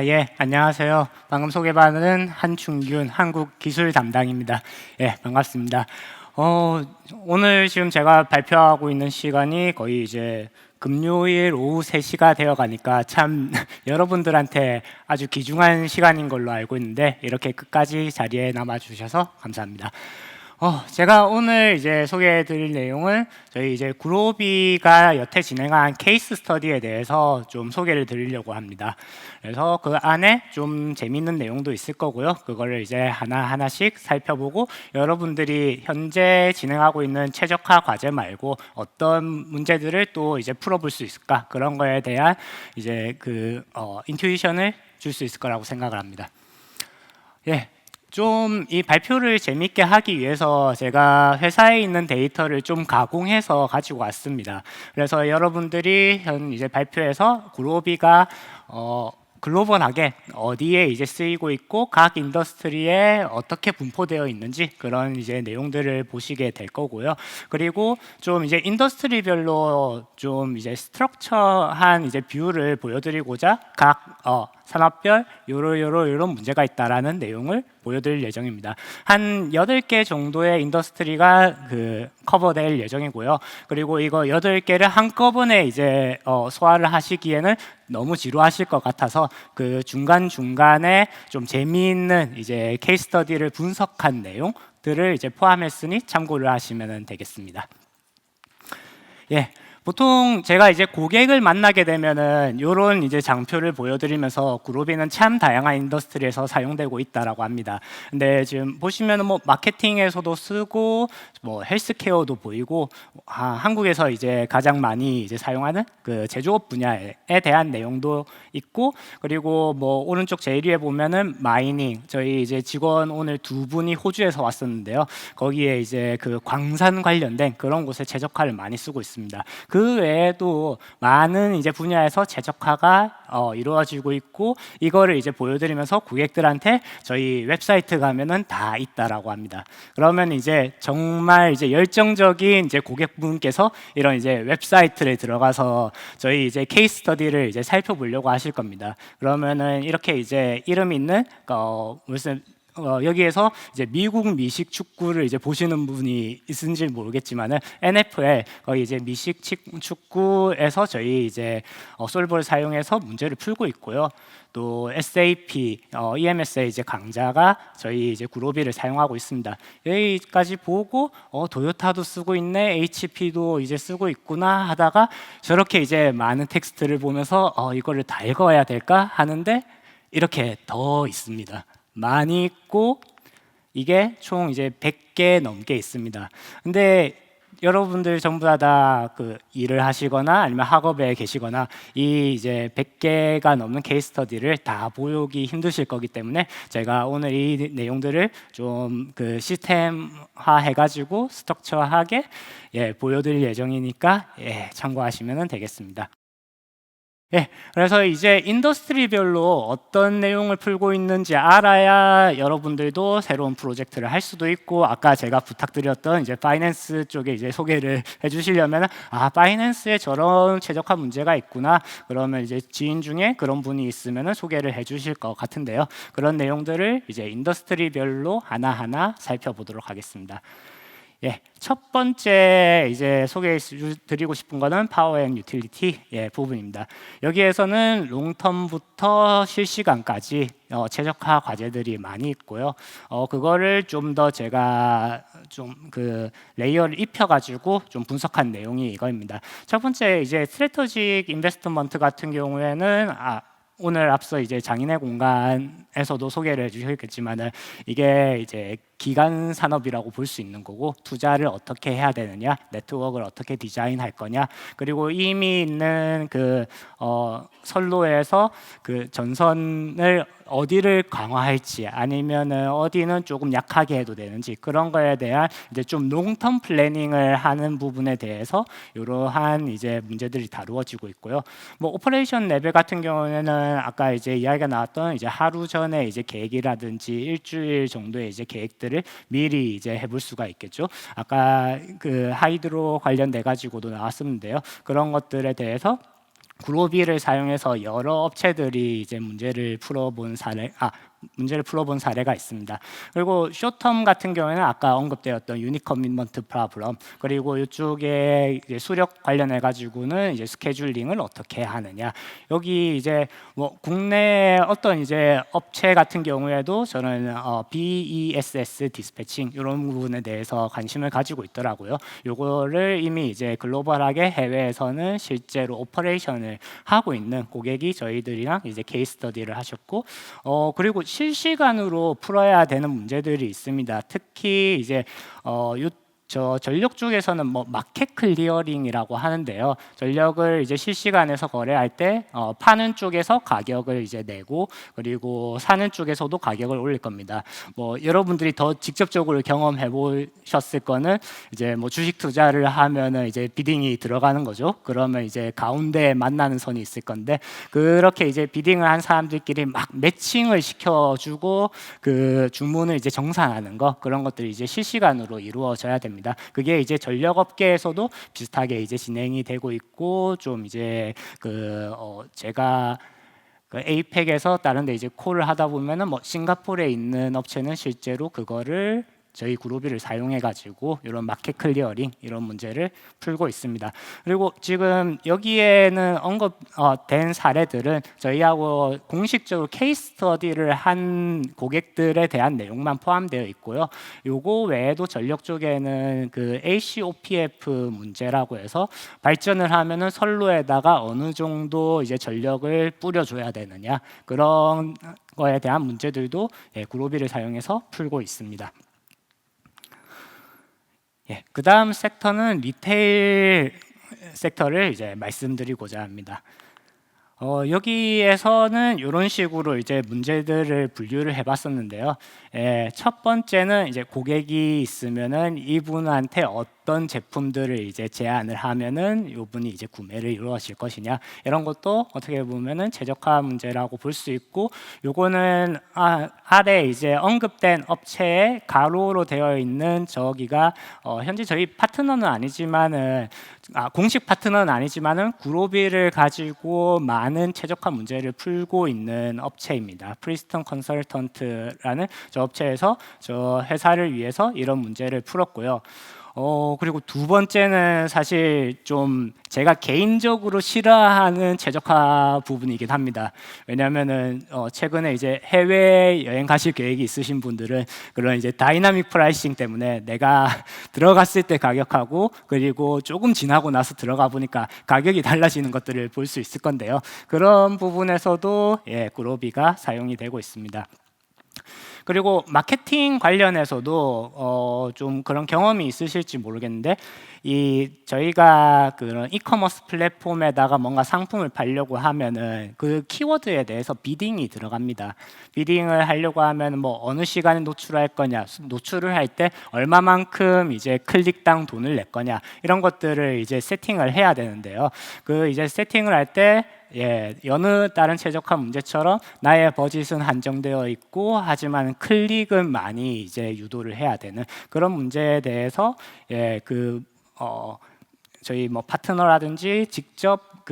예, 안녕하세요. 방금 소개받은 한충균 한국기술 담당입니다. 예, 반갑습니다. 오늘 지금 제가 발표하고 있는 시간이 거의 이제 금요일 오후 3시가 되어 가니까 참 여러분들한테 아주 귀중한 시간인 걸로 알고 있는데 이렇게 끝까지 자리에 남아 주셔서 감사합니다. 제가 오늘 이제 소개해 드릴 내용은 저희 이제 구로비가 여태 진행한 케이스 스터디에 대해서 좀 소개를 드리려고 합니다. 그래서 그 안에 좀 재밌는 내용도 있을 거고요. 그거를 이제 하나하나씩 살펴보고 여러분들이 현재 진행하고 있는 최적화 과제 말고 어떤 문제들을 또 이제 풀어볼 수 있을까? 그런 거에 대한 이제 인투이션을 줄 수 있을 거라고 생각을 합니다. 예. 좀 이 발표를 재밌게 하기 위해서 제가 회사에 있는 데이터를 좀 가공해서 가지고 왔습니다. 그래서 여러분들이 현 이제 발표에서 구로비가 글로벌하게 어디에 이제 쓰이고 있고 각 인더스트리에 어떻게 분포되어 있는지 그런 이제 내용들을 보시게 될 거고요. 그리고 좀 이제 인더스트리별로 좀 이제 스트럭처한 이제 뷰를 보여드리고자 각 산업별 요런 문제가 있다라는 내용을 보여드릴 예정입니다. 한 8개 정도의 인더스트리가 커버될 예정이고요. 그리고 이거 8개를 한꺼번에 이제 소화를 하시기에는 너무 지루하실 것 같아서 그 중간중간에 좀 재미있는 이제 케이스 스터디를 분석한 내용들을 이제 포함했으니 참고를 하시면 되겠습니다. 예. 보통 제가 이제 고객을 만나게 되면은 이런 이제 장표를 보여드리면서 구로비는 참 다양한 인더스트리에서 사용되고 있다라고 합니다. 근데 지금 보시면은 뭐 마케팅에서도 쓰고 뭐 헬스케어도 보이고 한국에서 이제 가장 많이 이제 사용하는 그 제조업 분야에 대한 내용도 있고 그리고 뭐 오른쪽 제일 위에 보면은 마이닝 저희 이제 직원 오늘 2분이 호주에서 왔었는데요. 거기에 이제 그 광산 관련된 그런 곳에 최적화를 많이 쓰고 있습니다. 그 외에도 많은 이제 분야에서 최적화가 이루어지고 있고 이거를 이제 보여드리면서 고객들한테 저희 웨브사이트 가면은 다 있다라고 합니다. 그러면 이제 정말 이제 열정적인 이제 고객분께서 이런 이제 웹사이트를 들어가서 저희 이제 케이스 스터디를 이제 살펴보려고 하실 겁니다. 그러면은 이렇게 이제 이름 있는 무슨 여기에서 이제 미국 미식 축구를 이제 보시는 분이 있은지 모르겠지만은 NFL 거의 이제 미식 축구에서 저희 이제 솔버를 사용해서 문제를 풀고 있고요. 또 SAP, EMS의 이제 강자가 저희 이제 구로비를 사용하고 있습니다. 여기까지 보고 도요타도 쓰고 있네, HP도 이제 쓰고 있구나 하다가 저렇게 이제 많은 텍스트를 보면서 이거를 다 읽어야 될까 하는데 이렇게 더 있습니다. 많이 있고 이게 총 이제 100개 넘게 있습니다. 근데 여러분들 전부 다 그 일을 하시거나 아니면 학업에 계시거나 이 이제 100개가 넘는 케이스 스터디를 다 보기 힘드실 거기 때문에 제가 오늘 이 내용들을 좀 그 시스템화 해가지고 스트럭처하게 보여드릴 예정이니까 참고하시면 되겠습니다. 그래서 이제 인더스트리별로 어떤 내용을 풀고 있는지 알아야 여러분들도 새로운 프로젝트를 할 수도 있고 아까 제가 부탁드렸던 이제 파이낸스 쪽에 이제 소개를 해주시려면 파이낸스에 저런 최적화 문제가 있구나 그러면 이제 지인 중에 그런 분이 있으면 소개를 해주실 것 같은데요. 그런 내용들을 이제 인더스트리별로 하나하나 살펴보도록 하겠습니다. 첫 번째 이제 소개해드리고 싶은 거는 파워 앤 유틸리티 부분입니다. 여기에서는 롱텀부터 실시간까지 최적화 과제들이 많이 있고요. 그거를 좀 더 제가 좀 그 레이어를 입혀가지고 좀 분석한 내용이 이거입니다. 첫 번째 이제 스트래터직 인베스트먼트 같은 경우에는 오늘 앞서 이제 장인의 공간에서도 소개를 해주셨겠지만은 이게 이제 기간 산업이라고 볼 수 있는 거고 투자를 어떻게 해야 되느냐, 네트워크를 어떻게 디자인할 거냐, 그리고 이미 있는 선로에서 그 전선을 어디를 강화할지 아니면은 어디는 조금 약하게 해도 되는지 그런 거에 대한 이제 좀 롱텀 플래닝을 하는 부분에 대해서 이러한 이제 문제들이 다루어지고 있고요. 뭐 오퍼레이션 레벨 같은 경우에는 아까 이제 이야기가 나왔던 이제 하루 전에 이제 계획이라든지 일주일 정도의 이제 계획들을 미리 이제 해볼 수가 있겠죠. 아까 그 하이드로 관련돼 가지고도 나왔었는데요. 그런 것들에 대해서 그로비를 사용해서 여러 업체들이 이제 문제를 풀어본 사례가 있습니다. 그리고 쇼텀 같은 경우에는 아까 언급되었던 유니 커미트먼트 프로블럼, 그리고 이쪽에 이제 수력 관련해 가지고는 이제 스케줄링을 어떻게 하느냐. 여기 이제 뭐 국내 어떤 이제 업체 같은 경우에도 저는 BESS 디스패칭 이런 부분에 대해서 관심을 가지고 있더라고요. 요거를 이미 이제 글로벌하게 해외에서는 실제로 오퍼레이션을 하고 있는 고객이 저희들이랑 이제 케이스 스터디를 하셨고, 그리고 실시간으로 풀어야 되는 문제들이 있습니다. 특히 이제 저 전력 쪽에서는 뭐 마켓 클리어링이라고 하는데요. 전력을 이제 실시간에서 거래할 때 파는 쪽에서 가격을 이제 내고, 그리고 사는 쪽에서도 가격을 올릴 겁니다. 뭐 여러분들이 더 직접적으로 경험해 보셨을 거는 이제 뭐 주식 투자를 하면은 이제 비딩이 들어가는 거죠. 그러면 이제 가운데에 만나는 선이 있을 건데, 그렇게 이제 비딩을 한 사람들끼리 막 매칭을 시켜주고 그 주문을 이제 정산하는 거, 그런 것들이 이제 실시간으로 이루어져야 됩니다. 그게 이제 전력업계에서도 비슷하게 이제 진행이 되고 있고, 좀 이제 제가 그 에이펙에서 다른 데 이제 콜을 하다 보면은 뭐 싱가포르에 있는 업체는 실제로 그거를 저희 그루비를 사용해 가지고 이런 마켓 클리어링 이런 문제를 풀고 있습니다. 그리고 지금 여기에는 언급된 사례들은 저희하고 공식적으로 케이스 스터디를 한 고객들에 대한 내용만 포함되어 있고요. 요거 외에도 전력 쪽에는 그 ACOPF 문제라고 해서 발전을 하면은 선로에다가 어느 정도 이제 전력을 뿌려줘야 되느냐, 그런 거에 대한 문제들도 그루비를 사용해서 풀고 있습니다. 그 다음 섹터는 리테일 섹터를 이제 말씀드리고자 합니다. 여기에서는 이런 식으로 이제 문제들을 분류를 해봤었는데요. 첫 번째는 이제 고객이 있으면은 이분한테 어떤 제품들을 이제 제안을 하면은 이분이 이제 구매를 이루어질 것이냐, 이런 것도 어떻게 보면은 최적화 문제라고 볼 수 있고, 요거는 아래 이제 언급된 업체에 가로로 되어 있는 저기가 현재 저희 파트너는 아니지만은 공식 파트너는 아니지만은 그로비를 가지고 많은 최적화 문제를 풀고 있는 업체입니다. 프리스턴 컨설턴트라는 저 업체에서 저 회사를 위해서 이런 문제를 풀었고요. 그리고 두 번째는 사실 좀 제가 개인적으로 싫어하는 최적화 부분이긴 합니다. 왜냐하면은 최근에 이제 해외 여행 가실 계획이 있으신 분들은 그런 이제 다이나믹 프라이싱 때문에 내가 들어갔을 때 가격하고 그리고 조금 지나고 나서 들어가 보니까 가격이 달라지는 것들을 볼 수 있을 건데요. 그런 부분에서도 그로비가 사용이 되고 있습니다. 그리고 마케팅 관련해서도 좀 그런 경험이 있으실지 모르겠는데, 저희가 그런 이커머스 플랫폼에다가 뭔가 상품을 팔려고 하면은 그 키워드에 대해서 비딩이 들어갑니다. 비딩을 하려고 하면 뭐 어느 시간에 노출할 거냐, 노출을 할 때 얼마만큼 이제 클릭당 돈을 낼 거냐, 이런 것들을 이제 세팅을 해야 되는데요. 그 이제 세팅을 할때 여느 다른 최적화 문제처럼 나의 버짓은 한정되어 있고 하지만 클릭은 많이 이제 유도를 해야 되는 그런 문제에 대해서 저희 뭐 파트너라든지 직접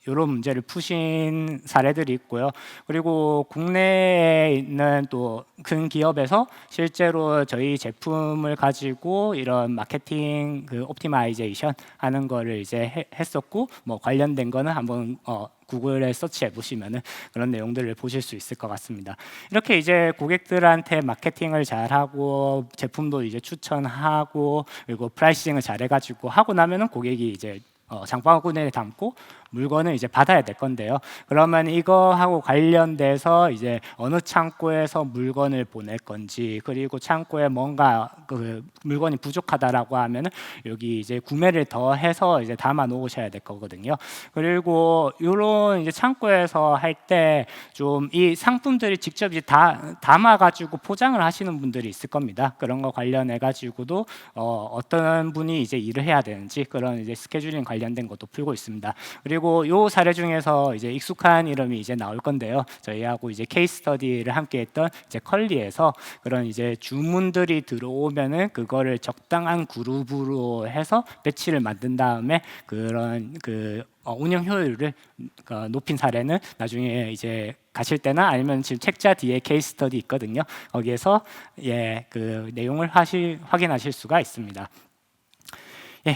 이런 문제를 푸신 사례들이 있고요. 그리고 국내에 있는 또 큰 기업에서 실제로 저희 제품을 가지고 이런 마케팅 옵티마이제이션 하는 거를 이제 했었고, 뭐 관련된 거는 한번 구글에 서치해 보시면은 그런 내용들을 보실 수 있을 것 같습니다. 이렇게 이제 고객들한테 마케팅을 잘하고 제품도 이제 추천하고 그리고 프라이싱을 잘해가지고 하고 나면은 고객이 이제 장바구니에 담고 물건을 이제 받아야 될 건데요. 그러면 이거하고 관련돼서 이제 어느 창고에서 물건을 보낼 건지, 그리고 창고에 뭔가 그 물건이 부족하다라고 하면은 여기 이제 구매를 더 해서 이제 담아 놓으셔야 될 거거든요. 그리고 이런 이제 창고에서 할 때 좀 이 상품들이 직접 이제 다 담아 가지고 포장을 하시는 분들이 있을 겁니다. 그런 거 관련해 가지고도 어떤 분이 이제 일을 해야 되는지 그런 이제 스케줄링 관련된 것도 풀고 있습니다. 그리고 요 사례 중에서 이제 익숙한 이름이 이제 나올 건데요. 저희하고 이제 케이스 스터디를 함께했던 이제 컬리에서 그런 이제 주문들이 들어오면은 그거를 적당한 그룹으로 해서 배치를 만든 다음에 그런 운영 효율을 높인 사례는 나중에 이제 가실 때나 아니면 지금 책자 뒤에 케이스 스터디 있거든요. 거기에서 그 내용을 확인하실 수가 있습니다.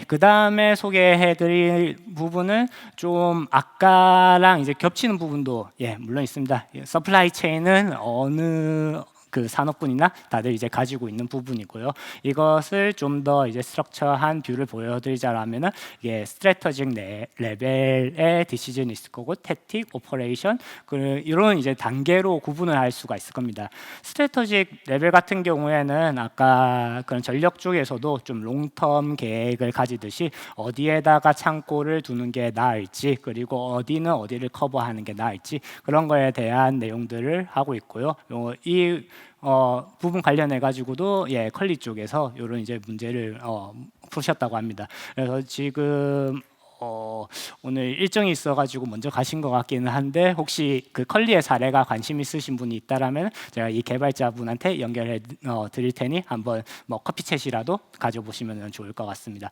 그 다음에 소개해드릴 부분은 좀 아까랑 이제 겹치는 부분도 물론 있습니다. 서플라이 체인은 어느 그 산업군이나 다들 이제 가지고 있는 부분이고요. 이것을 좀 더 이제 스트럭처한 뷰를 보여드리자면은 이게 스트래터직 레벨의 디시전이 있을 거고, 태틱, 오퍼레이션 이런 이제 단계로 구분을 할 수가 있을 겁니다. 스트래터직 레벨 같은 경우에는 아까 그런 전력 쪽에서도 좀 롱텀 계획을 가지듯이 어디에다가 창고를 두는 게 나을지, 그리고 어디는 어디를 커버하는 게 나을지 그런 거에 대한 내용들을 하고 있고요. 이 부분 관련해 가지고도 컬리 쪽에서 이런 이제 문제를 푸셨다고 합니다. 그래서 지금 오늘 일정이 있어가지고 먼저 가신 것 같기는 한데, 혹시 그 컬리의 사례가 관심 있으신 분이 있다라면 제가 이 개발자분한테 연결해 드릴 테니 한번 뭐 커피챗이라도 가져보시면 좋을 것 같습니다.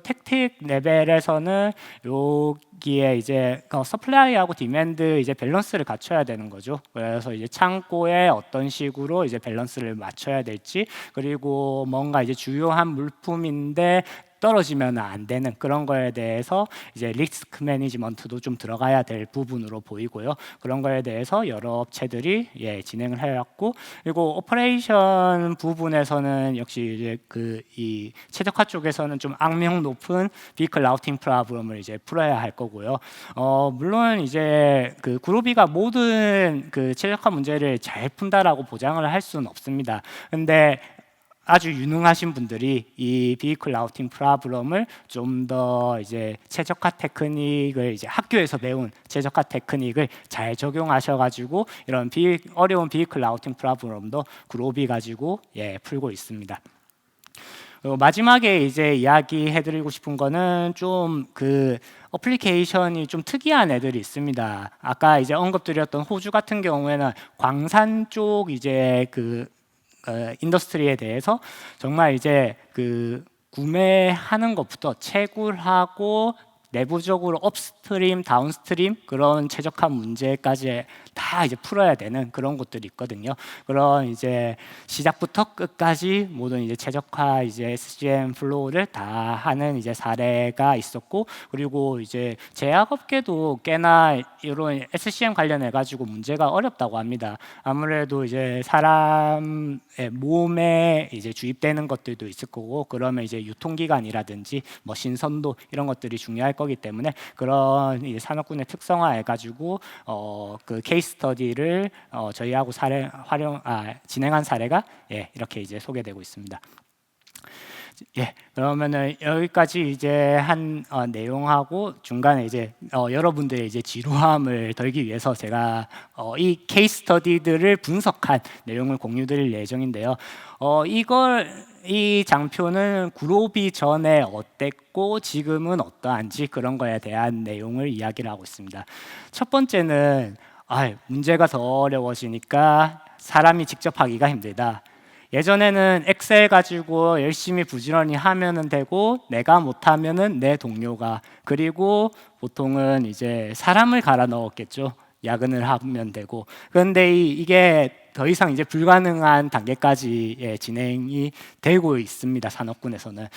택틱 레벨에서는 여기에 이제 서플라이하고 디맨드 이제 밸런스를 갖춰야 되는 거죠. 그래서 이제 창고에 어떤 식으로 이제 밸런스를 맞춰야 될지, 그리고 뭔가 이제 주요한 물품인데 떨어지면 안 되는 그런 거에 대해서 이제 리스크 매니지먼트도 좀 들어가야 될 부분으로 보이고요. 그런 거에 대해서 여러 업체들이 진행을 해왔고, 그리고 오퍼레이션 부분에서는 역시 이제 그 이 최적화 쪽에서는 좀 악명 높은 비클 라우팅 프로블럼을 이제 풀어야 할 거고요. 물론 이제 그 그루비가 모든 그 최적화 문제를 잘 푼다라고 보장을 할 수는 없습니다. 근데 아주 유능하신 분들이 이 비클 라우팅 프로블럼을 좀 더 이제 최적화 테크닉을 이제 학교에서 배운 최적화 테크닉을 잘 적용하셔가지고 이런 어려운 비클 라우팅 프로블럼도 그루비 가지고 풀고 있습니다. 마지막에 이제 이야기해드리고 싶은 거는 좀 그 어플리케이션이 좀 특이한 애들이 있습니다. 아까 이제 언급드렸던 호주 같은 경우에는 광산 쪽 이제 그 인더스트리에 대해서 정말 이제 그 구매하는 것부터 채굴하고 내부적으로 업스트림, 다운스트림 그런 최적화 문제까지 다 이제 풀어야 되는 그런 것들이 있거든요. 그런 이제 시작부터 끝까지 모든 이제 최적화 이제 SCM 플로우를 다 하는 이제 사례가 있었고, 그리고 이제 제약업계도 꽤나 이런 SCM 관련해 가지고 문제가 어렵다고 합니다. 아무래도 이제 사람의 몸에 이제 주입되는 것들도 있을 거고, 그러면 이제 유통기간이라든지 뭐 신선도 이런 것들이 중요할 거기 때문에 그런 이제 산업군의 특성화해 가지고 그 케이스 스터디를 저희하고 진행한 사례가 이렇게 이제 소개되고 있습니다. 그러면은 여기까지 이제 한 내용하고 중간에 이제 여러분들의 이제 지루함을 덜기 위해서 제가 이 케이스 스터디들을 분석한 내용을 공유드릴 예정인데요. 이 장표는 그루비 전에 어땠고 지금은 어떠한지 그런 거에 대한 내용을 이야기를 하고 있습니다. 첫 번째는 문제가 더 어려워지니까 사람이 직접 하기가 힘들다. 예전에는 엑셀 가지고 열심히 부지런히 하면은 되고, 내가 못하면은 내 동료가, 그리고 보통은 이제 사람을 갈아 넣었겠죠. 야근을 하면 되고. 그런데 이게 더 이상 이제 불가능한 단계까지 진행이 되고 있습니다. 산업군에서는.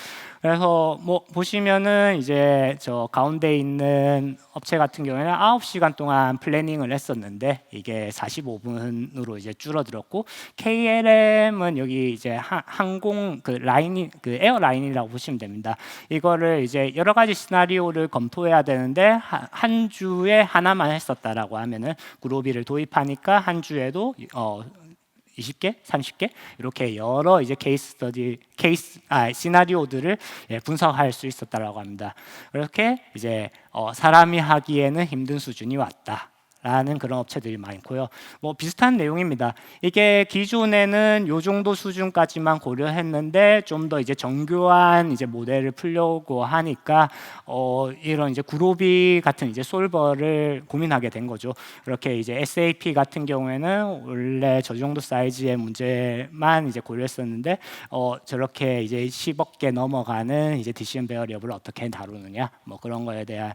그래서 뭐 보시면은 이제 저 가운데 있는 업체 같은 경우에는 9시간 동안 플래닝을 했었는데 이게 45분으로 이제 줄어들었고, KLM은 여기 이제 항공 그 라인이 그 에어라인이라고 보시면 됩니다. 이거를 이제 여러 가지 시나리오를 검토해야 되는데 한 주에 하나만 했었다라고 하면은 그루비를 도입하니까 한 주에도 20개, 30개 이렇게 여러 이제 시나리오들을 분석할 수 있었다라고 합니다. 그렇게 이제 사람이 하기에는 힘든 수준이 왔다. 라는 그런 업체들이 많고요. 뭐 비슷한 내용입니다. 이게 기존에는 요 정도 수준까지만 고려했는데 좀 더 이제 정교한 이제 모델을 풀려고 하니까 이런 이제 구로비 같은 이제 솔버를 고민하게 된 거죠. 그렇게 이제 SAP 같은 경우에는 원래 저 정도 사이즈의 문제만 이제 고려했었는데 저렇게 이제 10억 개 넘어가는 이제 디시전 베어리어블을 어떻게 다루느냐 뭐 그런 거에 대한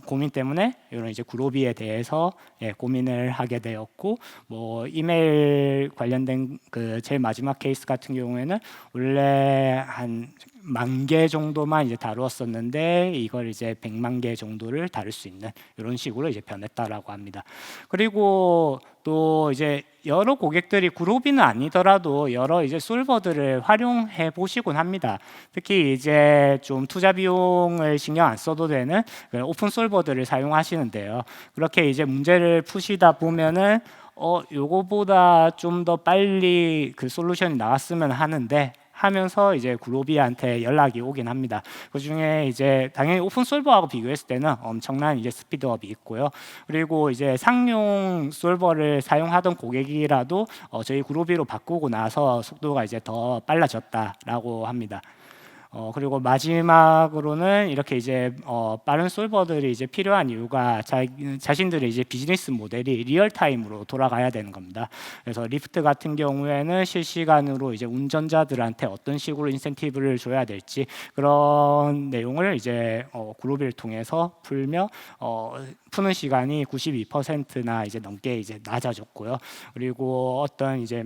고민 때문에 이런 이제 구로비에 대해서 고민을 하게 되었고 뭐 이메일 관련된 그 제일 마지막 케이스 같은 경우에는 원래 한 10,000개 정도만 이제 다루었었는데 이걸 이제 100만 개 정도를 다룰 수 있는 이런 식으로 이제 변했다라고 합니다. 그리고 또 이제 여러 고객들이 구로비는 아니더라도 여러 이제 솔버들을 활용해 보시곤 합니다. 특히 이제 좀 투자 비용을 신경 안 써도 되는 오픈 솔버들을 사용하시는데요. 그렇게 이제 문제를 푸시다 보면은 요거보다 좀 더 빨리 그 솔루션이 나왔으면 하는데 하면서 이제 구로비한테 연락이 오긴 합니다. 그 중에 이제 당연히 오픈 솔버하고 비교했을 때는 엄청난 이제 스피드업이 있고요. 그리고 이제 상용 솔버를 사용하던 고객이라도 저희 구로비로 바꾸고 나서 속도가 이제 더 빨라졌다라고 합니다. 그리고 마지막으로는 이렇게 이제 빠른 솔버들이 이제 필요한 이유가 자신들의 이제 비즈니스 모델이 리얼 타임으로 돌아가야 되는 겁니다. 그래서 리프트 같은 경우에는 실시간으로 이제 운전자들한테 어떤 식으로 인센티브를 줘야 될지 그런 내용을 이제 구로비를 통해서 풀며 푸는 시간이 92%나 이제 넘게 이제 낮아졌고요. 그리고 어떤 이제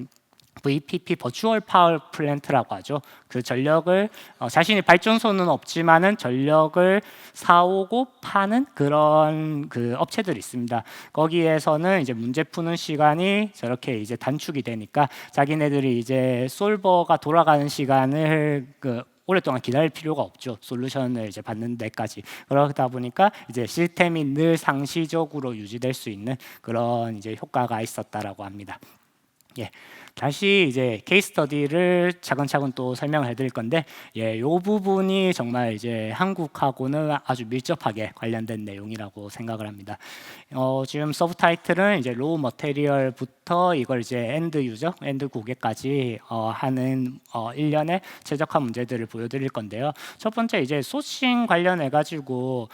VPP 버추얼 파워 플랜트라고 하죠. 그 전력을 자신이 발전소는 없지만은 전력을 사오고 파는 그런 그 업체들이 있습니다. 거기에서는 이제 문제 푸는 시간이 저렇게 이제 단축이 되니까 자기네들이 이제 솔버가 돌아가는 시간을 오랫동안 기다릴 필요가 없죠. 솔루션을 이제 받는 데까지. 그러다 보니까 이제 시스템이 늘 상시적으로 유지될 수 있는 그런 이제 효과가 있었다라고 합니다. 예, 다시 이제 케이스 스터디를 차근차근 또 설명을 해드릴 건데, 이 부분이 정말 이제 한국하고는 아주 밀접하게 관련된 내용이라고 생각을 합니다. 지금 서브 타이틀은 이제 로우 머테리얼부터 이걸 이제 엔드 유저, 엔드 고객까지 하는 일련의 최적화 문제들을 보여드릴 건데요. 첫 번째 이제 소싱 관련해 가지고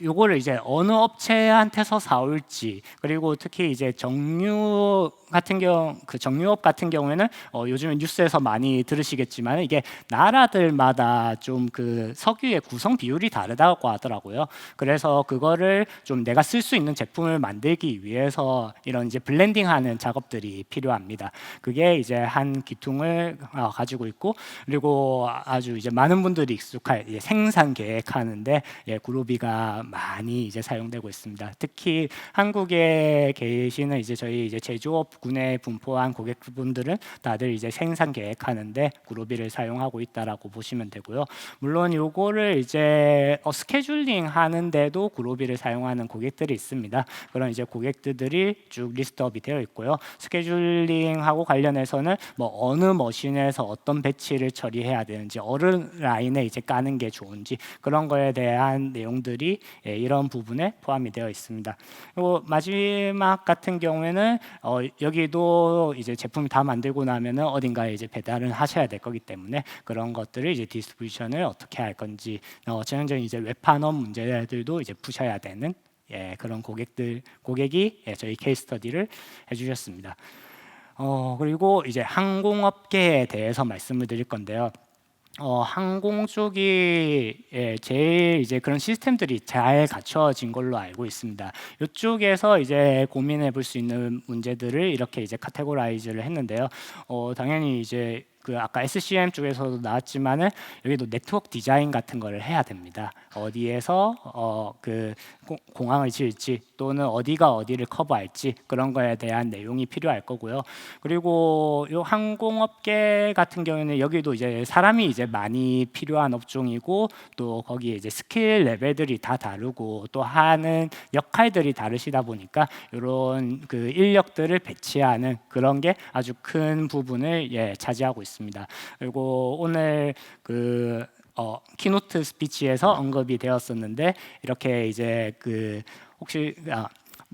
요거를 이제 어느 업체한테서 사올지, 그리고 특히 이제 정유 같은 그 정유업 같은 경우에는 요즘에 뉴스에서 많이 들으시겠지만 이게 나라들마다 좀 그 석유의 구성 비율이 다르다고 하더라고요. 그래서 그거를 좀 내가 쓸 수 있는 제품을 만들기 위해서 이런 이제 블렌딩하는 작업들이 필요합니다. 그게 이제 한 기둥을 가지고 있고, 그리고 아주 이제 많은 분들이 익숙할 생산 계획하는데 구로비가 많이 이제 사용되고 있습니다. 특히 한국에 계시는 이제 저희 이제 제조업 군에 분포한 고객분들은 다들 이제 생산 계획하는데 구로비를 사용하고 있다라고 보시면 되고요. 물론 요거를 이제 스케줄링 하는데도 구로비를 사용하는 고객들이 있습니다. 그런 이제 고객들이 쭉 리스트업이 되어 있고요. 스케줄링하고 관련해서는 뭐 어느 머신에서 어떤 배치를 처리해야 되는지, 어느 라인에 이제 까는 게 좋은지 그런 거에 대한 내용들이 이런 부분에 포함이 되어 있습니다. 그리고 마지막 같은 경우에는 여기도 이제 제품이 다 만들고 나면은 어딘가에 이제 배달을 하셔야 될 거기 때문에 그런 것들을 이제 디스트리뷰션을 어떻게 할 건지 전형적인 이제 웹판업 문제들도 이제 푸셔야 되는 그런 고객이 저희 케이스 스터디를 해주셨습니다. 그리고 이제 항공업계에 대해서 말씀을 드릴 건데요. 항공 쪽이 제일 이제 그런 시스템들이 잘 갖춰진 걸로 알고 있습니다. 이쪽에서 이제 고민해 볼 수 있는 문제들을 이렇게 이제 카테고라이즈를 했는데요. 당연히 이제 그 아까 SCM 쪽에서도 나왔지만은 여기도 네트워크 디자인 같은 거를 해야 됩니다. 어디에서 그 공항을 지을지 또는 어디가 어디를 커버할지 그런 거에 대한 내용이 필요할 거고요. 그리고 요 항공업계 같은 경우에는 여기도 이제 사람이 이제 많이 필요한 업종이고 또 거기에 이제 스킬 레벨들이 다 다르고 또 하는 역할들이 다르시다 보니까 이런 그 인력들을 배치하는 그런 게 아주 큰 부분을 차지하고 있습니다. 그리고 오늘 그 키노트 스피치에서 언급이 되었었는데 이렇게 이제 그 혹시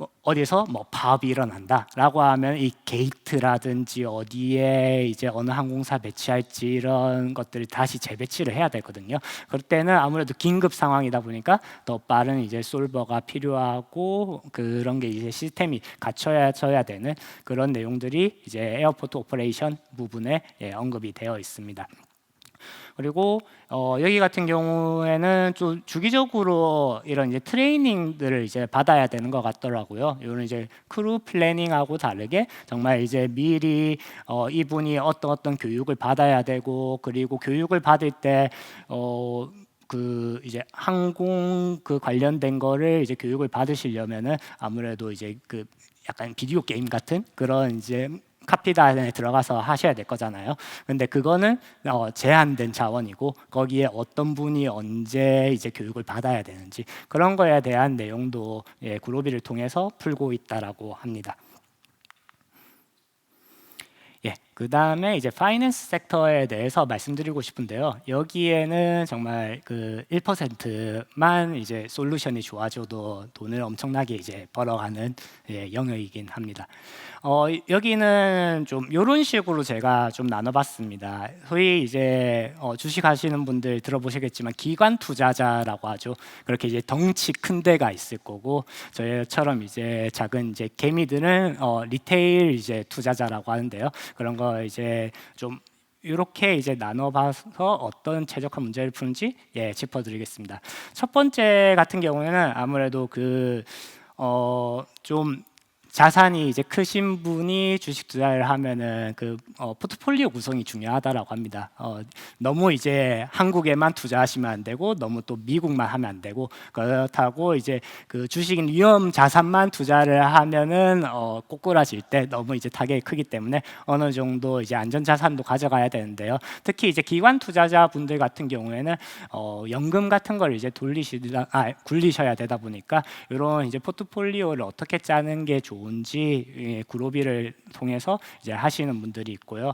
뭐 어디서 뭐 파업이 일어난다라고 하면 이 게이트라든지 어디에 이제 어느 항공사 배치할지 이런 것들을 다시 재배치를 해야 되거든요. 그럴 때는 아무래도 긴급 상황이다 보니까 더 빠른 이제 솔버가 필요하고 그런 게 이제 시스템이 갖춰져야 되는 그런 내용들이 이제 에어포트 오퍼레이션 부분에 언급이 되어 있습니다. 그리고 여기 같은 경우에는 좀 주기적으로 이런 이제 트레이닝들을 이제 받아야 되는 것 같더라고요. 이런 이제 크루 플래닝하고 다르게 정말 이제 미리 이분이 어떤 교육을 받아야 되고 그리고 교육을 받을 때 그 이제 항공 그 관련된 거를 이제 교육을 받으시려면은 아무래도 이제 그 약간 비디오 게임 같은 그런 이제 카피단에 들어가서 하셔야 될 거잖아요. 근데 그거는 제한된 자원이고 거기에 어떤 분이 언제 이제 교육을 받아야 되는지 그런 거에 대한 내용도 그로비를 통해서 풀고 있다라고 합니다. 그 다음에 이제 파이낸스 섹터에 대해서 말씀드리고 싶은데요. 여기에는 정말 그 1%만 이제 솔루션이 좋아져도 돈을 엄청나게 이제 벌어가는 영역이긴 합니다. 여기는 좀 이런 식으로 제가 좀 나눠봤습니다. 소위 이제 주식 하시는 분들 들어보시겠지만 기관 투자자라고 하죠. 그렇게 이제 덩치 큰 데가 있을 거고 저희처럼 이제 작은 이제 개미들은 리테일 이제 투자자라고 하는데요. 그런 거 이제 좀 이렇게 이제 나눠봐서 어떤 최적화 문제를 푸는지 짚어드리겠습니다. 첫 번째 같은 경우에는 아무래도 좀 자산이 이제 크신 분이 주식 투자를 하면은 포트폴리오 구성이 중요하다라고 합니다. 너무 이제 한국에만 투자하시면 안 되고 너무 또 미국만 하면 안 되고 그렇다고 이제 그 주식인 위험 자산만 투자를 하면은 꼬꾸라질 때 너무 이제 타격이 크기 때문에 어느 정도 이제 안전 자산도 가져가야 되는데요. 특히 이제 기관 투자자 분들 같은 경우에는 연금 같은 걸 이제 굴리셔야 되다 보니까 이런 이제 포트폴리오를 어떻게 짜는 게 좋은지 그로비를 통해서 이제 하시는 분들이 있고요.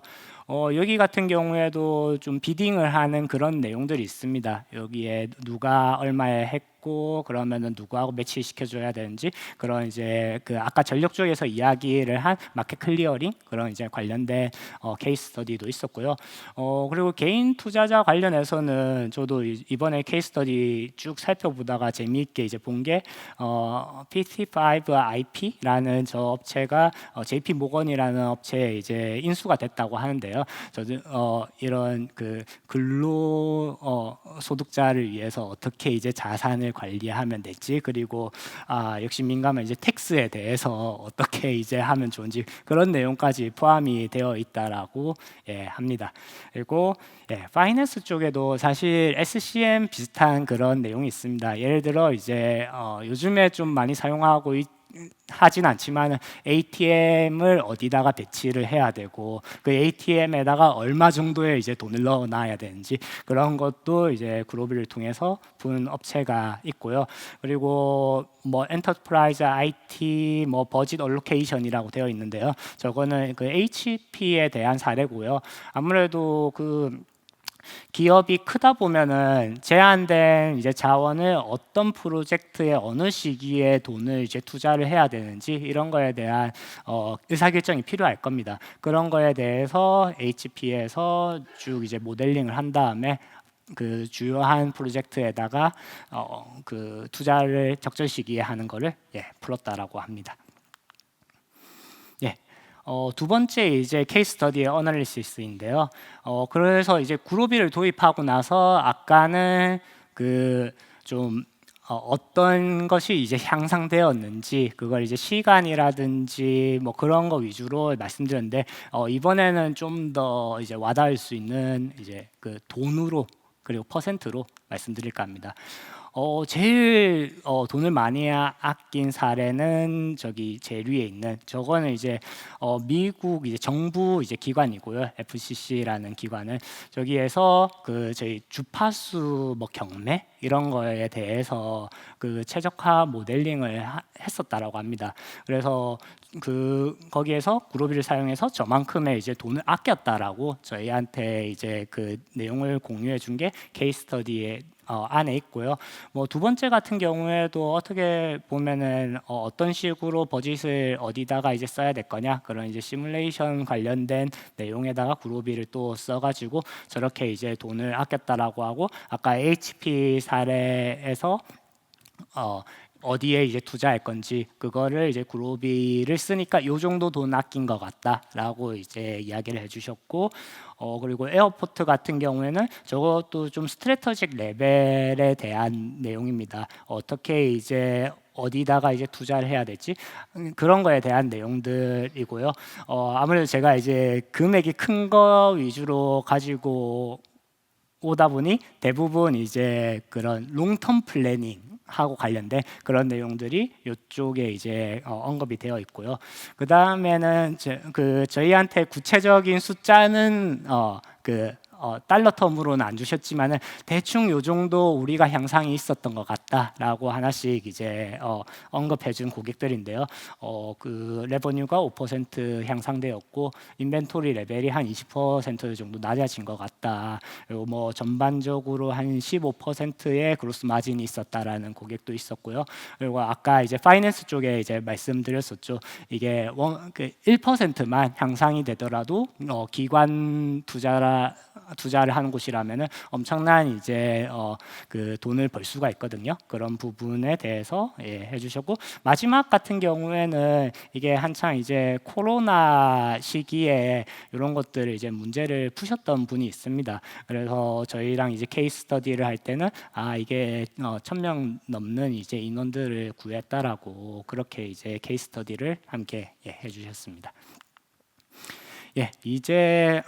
여기 같은 경우에도 좀 비딩을 하는 그런 내용들이 있습니다. 여기에 누가 얼마에 했고 그러면은 누구하고 매치 시켜줘야 되는지 그런 이제 그 아까 전력 쪽에서 이야기를 한 마켓 클리어링 그런 이제 관련된 케이스 스터디도 있었고요. 그리고 개인 투자자 관련해서는 저도 이번에 케이스 스터디 쭉 살펴보다가 재미있게 이제 본 게 PT5IP라는 저 업체가 JP 모건이라는 업체에 이제 인수가 됐다고 하는데요. 저도 이런 그 근로 소득자를 위해서 어떻게 이제 자산을 관리하면 될지 그리고 역시 민감한 이제 텍스에 대해서 어떻게 이제 하면 좋은지 그런 내용까지 포함이 되어 있다라고 합니다. 그리고 파이낸스 쪽에도 사실 SCM 비슷한 그런 내용이 있습니다. 예를 들어 이제 요즘에 좀 많이 사용하고 하진 않지만 ATM을 어디다가 배치를 해야 되고 그 ATM에다가 얼마 정도의 이제 돈을 넣어놔야 되는지 그런 것도 이제 그로비를 통해서 본 업체가 있고요. 그리고 뭐 엔터프라이즈 IT 뭐 버짓 얼로케이션이라고 되어 있는데요. 저거는 그 HP에 대한 사례고요. 아무래도 그 기업이 크다 보면은 제한된 이제 자원을 어떤 프로젝트에 어느 시기에 돈을 이제 투자를 해야 되는지 이런 거에 대한 의사결정이 필요할 겁니다. 그런 거에 대해서 HP에서 쭉 이제 모델링을 한 다음에 그 주요한 프로젝트에다가 그 투자를 적절 시기에 하는 거를 풀었다라고 합니다. 두 번째 이제 케이스 스터디의 어널리시스인데요. 그래서 이제 그로비를 도입하고 나서 아까는 그 좀 어떤 것이 이제 향상되었는지 그걸 이제 시간이라든지 뭐 그런 거 위주로 말씀드렸는데 이번에는 좀 더 이제 와닿을 수 있는 이제 그 돈으로 그리고 퍼센트로 말씀드릴까 합니다. 제일 돈을 많이 아낀 사례는 저기 제일 위에 있는 저거는 이제 미국 이제 정부 이제 기관이고요. FCC라는 기관은 저기에서 그 저희 주파수 뭐 경매 이런 거에 대해서 그 최적화 모델링을 했었다라고 합니다. 그래서 거기에서 그로비를 사용해서 저만큼의 이제 돈을 아꼈다라고 저희한테 이제 그 내용을 공유해 준 게 케이스 스터디에 안에 있고요. 뭐 두 번째 같은 경우에도 어떻게 보면은 어떤 식으로 버짓을 어디다가 이제 써야 될 거냐 그런 이제 시뮬레이션 관련된 내용에다가 그루비를 또 써가지고 저렇게 이제 돈을 아꼈다라고 하고 아까 HP 사례에서 어디에 이제 투자할 건지 그거를 이제 그루비를 쓰니까 요 정도 돈 아낀 것 같다라고 이제 이야기를 해주셨고 그리고 에어포트 같은 경우에는 저것도 좀 스트래터직 레벨에 대한 내용입니다. 어떻게 이제 어디다가 이제 투자를 해야 될지 그런 거에 대한 내용들이고요. 아무래도 제가 이제 금액이 큰 거 위주로 가지고 오다 보니 대부분 이제 그런 롱텀 플래닝 하고 관련된 그런 내용들이 이쪽에 이제 언급이 되어 있고요. 그 다음에는 저희한테 구체적인 숫자는 달러 텀으로는 안 주셨지만은 대충 요 정도 우리가 향상이 있었던 것 같다라고 하나씩 이제 언급해준 고객들인데요. 그 레버뉴가 5% 향상되었고 인벤토리 레벨이 한 20% 정도 낮아진 것 같다. 그리고 뭐 전반적으로 한 15%의 그로스 마진이 있었다라는 고객도 있었고요. 그리고 아까 이제 파이낸스 쪽에 이제 말씀드렸었죠. 이게 1%만 향상이 되더라도 기관 투자를 하는 곳이라면은 엄청난 이제 그 돈을 벌 수가 있거든요. 그런 부분에 대해서 해주셨고 마지막 같은 경우에는 이게 한창 이제 코로나 시기에 이런 것들을 이제 문제를 푸셨던 분이 있습니다. 그래서 저희랑 이제 케이스 스터디를 할 때는 이게 1,000명 넘는 이제 인원들을 구했다라고 그렇게 이제 케이스 스터디를 함께 해주셨습니다. 이제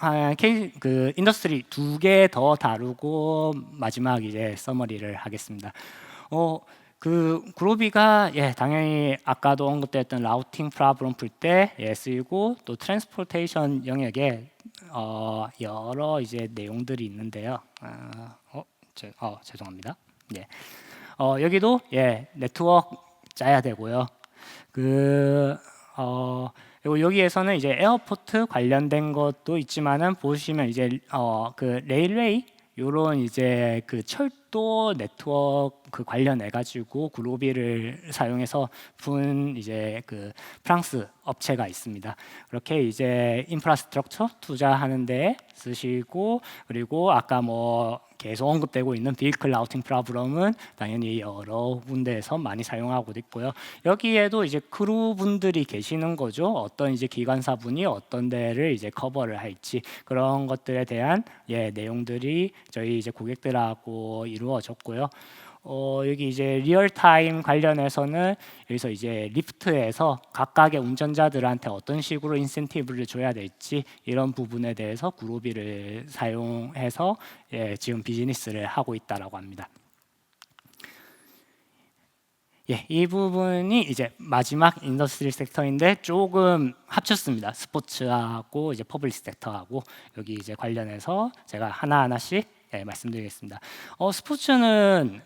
그 인더스트리 2개 더 다루고 마지막 이제 서머리를 하겠습니다. 그 그로비가 당연히 아까도 언급됐던 라우팅 프로블럼 풀 때 쓰이고 또 트랜스포테이션 영역에 여러 이제 내용들이 있는데요. 죄송합니다. 여기도 네트워크 짜야 되고요. 그리고 여기에서는 이제 에어포트 관련된 것도 있지만은 보시면 이제 그 레일웨이 요런 이제 그 철도 네트워크 관련해 가지고 그로비를 사용해서 푼 이제 그 프랑스 업체가 있습니다. 그렇게 이제 인프라스트럭처 투자하는 데 쓰시고 그리고 아까 뭐 계속 언급되고 있는 비클 라우팅 프로블럼은 당연히 여러 군데에서 많이 사용하고 있고요. 여기에도 이제 크루 분들이 계시는 거죠. 어떤 이제 기관사분이 어떤 데를 이제 커버를 할지 그런 것들에 대한 내용들이 저희 이제 고객들하고 이루어졌고요. 여기 이제 리얼타임 관련해서는 여기서 이제 리프트에서 각각의 운전자들한테 어떤 식으로 인센티브를 줘야 될지 이런 부분에 대해서 그루비를 사용해서 지금 비즈니스를 하고 있다라고 합니다. 이 부분이 이제 마지막 인더스트리 섹터인데 조금 합쳤습니다. 스포츠하고 이제 퍼블릭 섹터하고 여기 이제 관련해서 제가 하나하나씩 말씀드리겠습니다. 스포츠는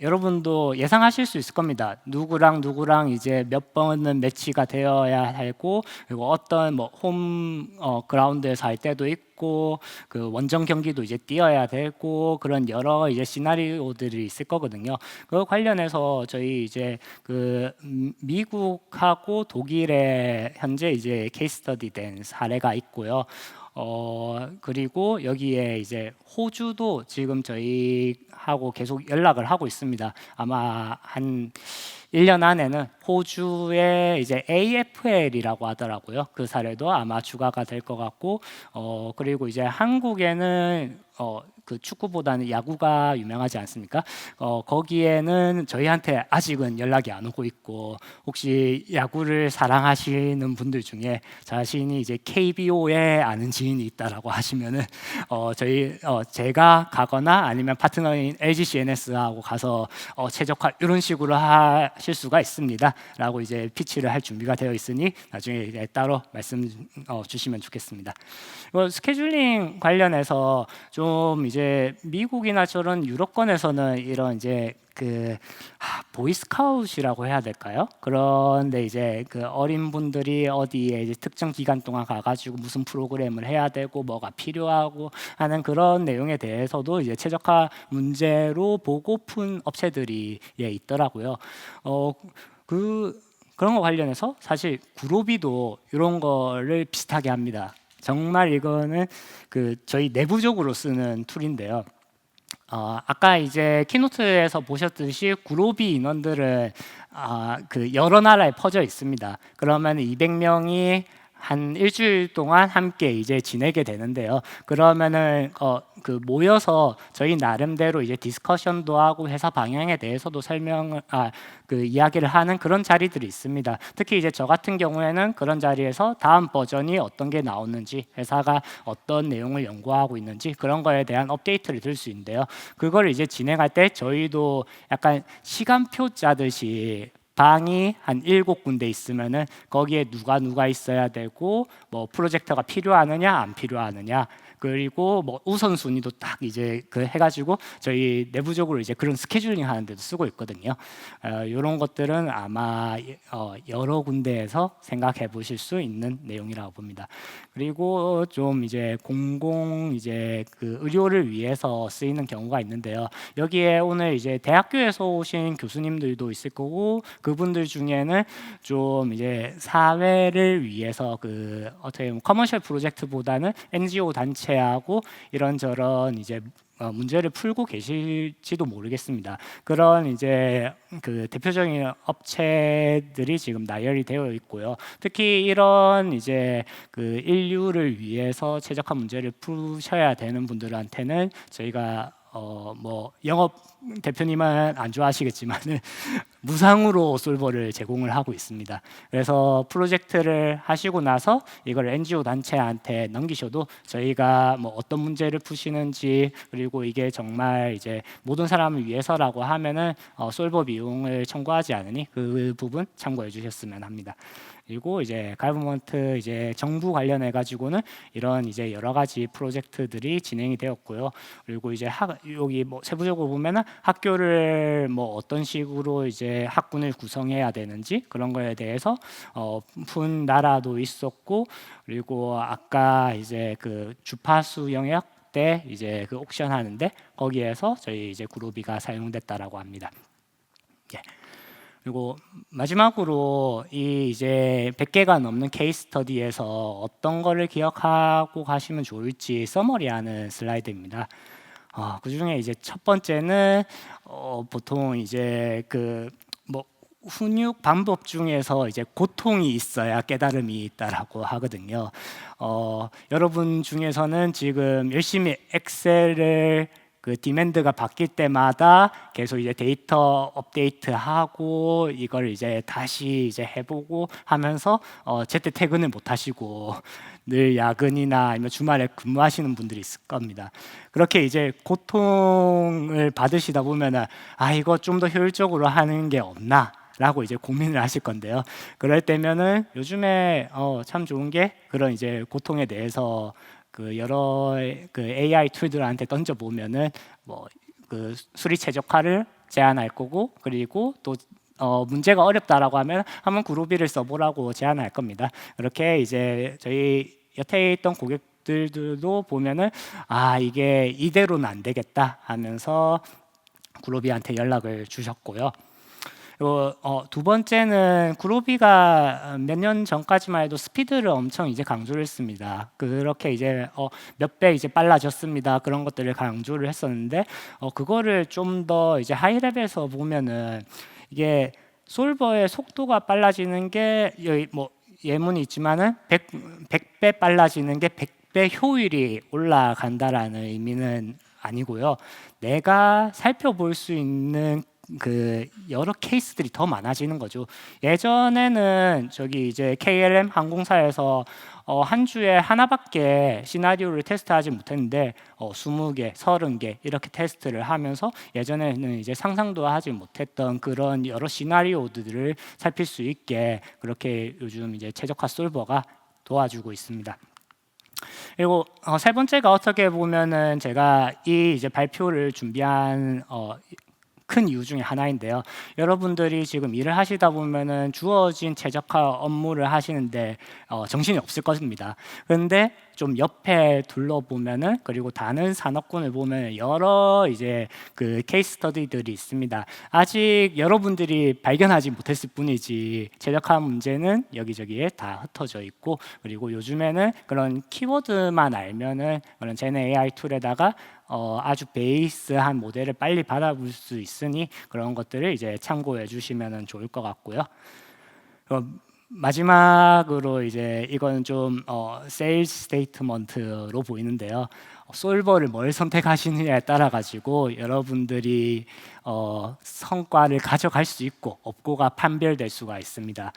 여러분도 예상하실 수 있을 겁니다. 누구랑 이제 몇 번은 매치가 되어야 하고 그리고 어떤 뭐 홈 그라운드에서 할 때도 있고 그 원정 경기도 이제 뛰어야 되고 그런 여러 이제 시나리오들이 있을 거거든요. 그 관련해서 저희 이제 그 미국하고 독일에 현재 이제 케이스 스터디 된 사례가 있고요. 그리고 여기에 이제 호주도 지금 저희하고 계속 연락을 하고 있습니다. 아마 한 1년 안에는 호주의 이제 AFL이라고 하더라고요. 그 사례도 아마 추가가 될 것 같고, 그리고 이제 한국에는 그 축구보다는 야구가 유명하지 않습니까? 거기에는 저희한테 아직은 연락이 안 오고 있고 혹시 야구를 사랑하시는 분들 중에 자신이 이제 KBO에 아는 지인이 있다라고 하시면은 제가 가거나 아니면 파트너인 LG CNS하고 가서 최적화 이런 식으로 하실 수가 있습니다라고 이제 피치를 할 준비가 되어 있으니 나중에 이제 따로 말씀 주시면 좋겠습니다. 스케줄링 관련해서 좀 좀 이제 미국이나 저런 유럽권에서는 이런 이제 보이스카웃이라고 해야 될까요? 그런데 이제 그 어린 분들이 어디에 이제 특정 기간 동안 가가지고 무슨 프로그램을 해야 되고 뭐가 필요하고 하는 그런 내용에 대해서도 이제 최적화 문제로 보고픈 업체들이 있더라고요. 어, 그런 거 관련해서 사실 구로비도 이런 거를 비슷하게 합니다. 정말 이거는 저희 내부적으로 쓰는 툴인데요. 아까 이제 키노트에서 보셨듯이 구로비 인원들은 여러 나라에 퍼져 있습니다. 그러면 200명이 한 일주일 동안 함께 이제 지내게 되는데요. 그러면은 모여서 저희 나름대로 이제 디스커션도 하고 회사 방향에 대해서도 이야기를 하는 그런 자리들이 있습니다. 특히 이제 저 같은 경우에는 그런 자리에서 다음 버전이 어떤 게 나오는지, 회사가 어떤 내용을 연구하고 있는지 그런 거에 대한 업데이트를 들 수 있는데요. 그걸 이제 진행할 때 저희도 약간 시간표 짜듯이 방이 한 7군데 있으면은 거기에 누가 있어야 되고 뭐 프로젝터가 필요하느냐 안 필요하느냐, 그리고 뭐 우선순위도 딱 이제 해가지고 저희 내부적으로 이제 그런 스케줄링 하는데도 쓰고 있거든요. 이런 것들은 아마 여러 군데에서 생각해 보실 수 있는 내용이라고 봅니다. 그리고 좀 이제 공공 이제 의료를 위해서 쓰이는 경우가 있는데요. 여기에 오늘 이제 대학교에서 오신 교수님들도 있을 거고, 그분들 중에는 좀 이제 사회를 위해서 어떻게 보면 커머셜 프로젝트보다는 NGO 단체하고 이런저런 이제 문제를 풀고 계실지도 모르겠습니다. 그런 이제 대표적인 업체들이 지금 나열이 되어 있고요. 특히 이런 이제 인류를 위해서 최적화 문제를 푸셔야 되는 분들한테는 저희가 뭐 영업 대표님은 안 좋아하시겠지만은 무상으로 솔버를 제공을 하고 있습니다. 그래서 프로젝트를 하시고 나서 이걸 NGO 단체한테 넘기셔도 저희가 뭐 어떤 문제를 푸시는지, 그리고 이게 정말 이제 모든 사람을 위해서라고 하면은 솔버 비용을 청구하지 않으니 그 부분 참고해 주셨으면 합니다. 그리고 이제 가버먼트 이제 정부 관련해 가지고는 이런 이제 여러 가지 프로젝트들이 진행이 되었고요. 그리고 이제 여기 뭐 세부적으로 보면은 학교를 뭐 어떤 식으로 이제 학군을 구성해야 되는지 그런 거에 대해서 푼 나라도 있었고, 그리고 아까 이제 주파수 영역 때 이제 옥션 하는데 거기에서 저희 이제 그루비가 사용됐다라고 합니다. 예. 그리고 마지막으로 이 이제 100개가 넘는 케이스 스터디에서 어떤 거를 기억하고 가시면 좋을지 서머리하는 슬라이드입니다. 그 중에 이제 첫 번째는 보통 이제 뭐 훈육 방법 중에서 이제 고통이 있어야 깨달음이 있다라고 하거든요. 여러분 중에서는 지금 열심히 엑셀을 디맨드가 바뀔 때마다 계속 이제 데이터 업데이트하고 이걸 이제 다시 이제 해보고 하면서 제때 퇴근을 못 하시고 늘 야근이나 아니면 주말에 근무하시는 분들이 있을 겁니다. 그렇게 이제 고통을 받으시다 보면은 이거 좀 더 효율적으로 하는 게 없나? 라고 이제 고민을 하실 건데요. 그럴 때면은 요즘에 참 좋은 게 그런 이제 고통에 대해서 여러 AI 툴들한테 던져 보면은 뭐 수리 최적화를 제안할 거고, 그리고 또 문제가 어렵다라고 하면 한번 그루비를 써보라고 제안할 겁니다. 그렇게 이제 저희 여태 있던 고객들도 보면은 이게 이대로는 안 되겠다 하면서 그루비한테 연락을 주셨고요. 두 번째는 그루비가 몇 년 전까지만 해도 스피드를 엄청 이제 강조를 했습니다. 그렇게 이제 몇 배 이제 빨라졌습니다. 그런 것들을 강조를 했었는데 그거를 좀 더 이제 하이 레벨에서 보면은 이게 솔버의 속도가 빨라지는 게 여기 뭐 예문이 있지만은 100배 빨라지는 게 100배 효율이 올라간다라는 의미는 아니고요. 내가 살펴볼 수 있는 여러 케이스들이 더 많아지는 거죠. 예전에는 저기 이제 KLM 항공사에서 한 주에 하나밖에 시나리오를 테스트하지 못했는데 20개, 30개 이렇게 테스트를 하면서 예전에는 이제 상상도 하지 못했던 그런 여러 시나리오들을 살필 수 있게 그렇게 요즘 이제 최적화 솔버가 도와주고 있습니다. 그리고 세 번째가 어떻게 보면은 제가 이 이제 발표를 준비한 큰 이유 중에 하나인데요. 여러분들이 지금 일을 하시다 보면은 주어진 최적화 업무를 하시는데 정신이 없을 것입니다. 그런데 좀 옆에 둘러보면은, 그리고 다른 산업군을 보면 여러 이제 그 케이스 스터디들이 있습니다. 아직 여러분들이 발견하지 못했을 뿐이지 최적화 문제는 여기저기에 다 흩어져 있고, 그리고 요즘에는 그런 키워드만 알면은 그런 제네 AI 툴에다가 아주 베이스한 모델을 빨리 받아볼 수 있으니 그런 것들을 이제 참고해 주시면 좋을 것 같고요. 마지막으로 이제 이거는 좀 세일즈 스테이트먼트로 보이는데요. 솔버를 뭘 선택하시느냐에 따라 가지고 여러분들이 성과를 가져갈 수 있고 없고가 판별될 수가 있습니다.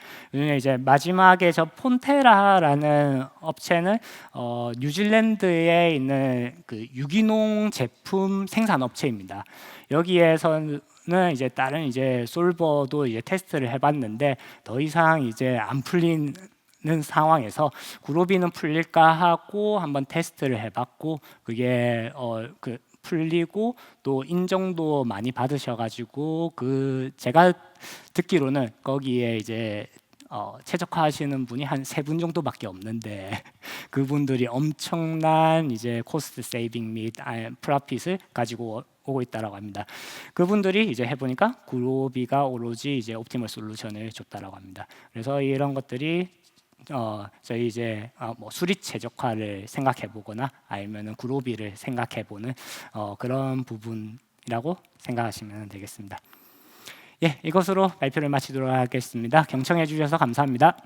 이제 마지막에 저 폰테라라는 업체는 뉴질랜드에 있는 그 유기농 제품 생산 업체입니다. 여기에서는 이제 다른 이제 솔버도 이제 테스트를 해봤는데 더 이상 이제 안 풀리는 상황에서 그루비는 풀릴까 하고 한번 테스트를 해봤고, 그게 그 풀리고 또 인정도 많이 받으셔가지고, 그 제가 듣기로는 거기에 이제 최적화하시는 분이 한 3분 정도밖에 없는데 그분들이 엄청난 이제 코스트 세이빙 및 프로핏을 가지고 오고 있다라고 합니다. 그분들이 이제 해보니까 그루비가 오로지 이제 옵티멀 솔루션을 줬다라고 합니다. 그래서 이런 것들이 저희 이제 뭐 수릿 최적화를 생각해 보거나 아니면은 그루비를 생각해 보는 그런 부분이라고 생각하시면 되겠습니다. 예, 이것으로 발표를 마치도록 하겠습니다. 경청해 주셔서 감사합니다.